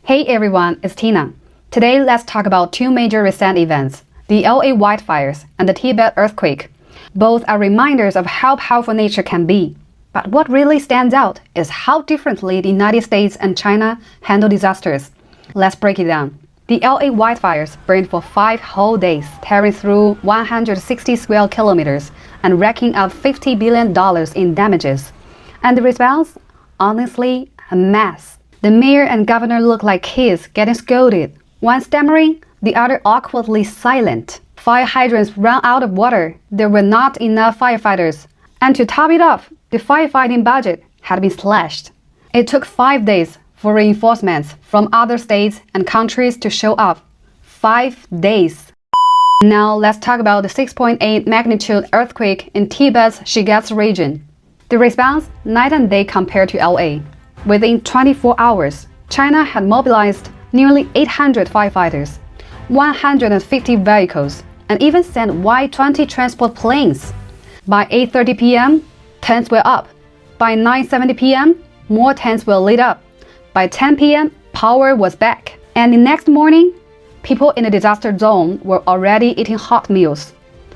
Hey everyone, it's Tina. Today let's talk about two major recent events, the LA wildfires and the Tibet earthquake. Both are reminders of how powerful nature can be. But what really stands out is how differently the United States and China handle disasters. Let's break it down. The LA wildfires burned for 5 whole days, tearing through 160 square kilometers and racking up $50 billion in damages. And the response? Honestly, a mess. The mayor and governor look like kids getting scolded. One stammering, the other awkwardly silent. Fire hydrants ran out of water. There were not enough firefighters. And to top it off, the firefighting budget had been slashed. It took 5 days for reinforcements from other states and countries to show up. 5 days. Now let's talk about the 6.8 magnitude earthquake in Tibet's Shigatse region. The response, night and day compared to LA. Within 24 hours, China had mobilized nearly 800 firefighters, 150 vehicles, and even sent Y-20 transport planes. By 8:30 p.m., tents were up. By 9:70 p.m., more tents were lit up. By 10 p.m., power was back. And the next morning, people in the disaster zone were already eating hot meals.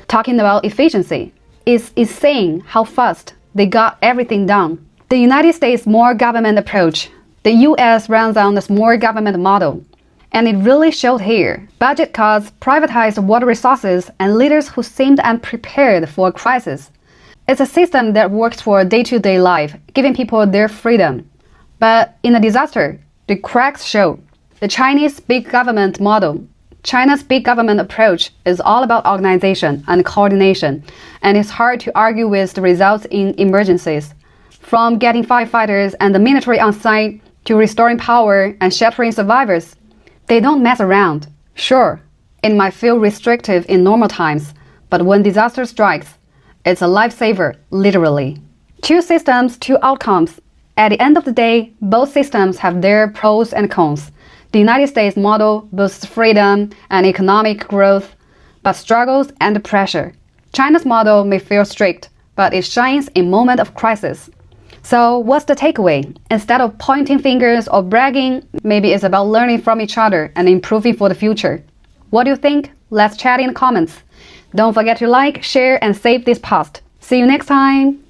Talking about efficiency, it's insane how fast they got everything done. The United States more government approach. The US runs on the small government model. And it really showed here. Budget cuts, privatized water resources, and leaders who seemed unprepared for a crisis. It's a system that works for day-to-day life, giving people their freedom. But in a disaster, the cracks show. The Chinese big government model. China's big government approach is all about organization and coordination, and it's hard to argue with the results in emergencies. From getting firefighters and the military on site to restoring power and sheltering survivors, they don't mess around. Sure, it might feel restrictive in normal times, but when disaster strikes, it's a lifesaver, literally. Two systems, two outcomes. At the end of the day, both systems have their pros and cons. The United States model boosts freedom and economic growth, but struggles under pressure. China's model may feel strict, but it shines in moments of crisis. So what's the takeaway? Instead of pointing fingers or bragging, maybe it's about learning from each other and improving for the future. What do you think? Let's chat in the comments. Don't forget to like, share, and save this post. See you next time!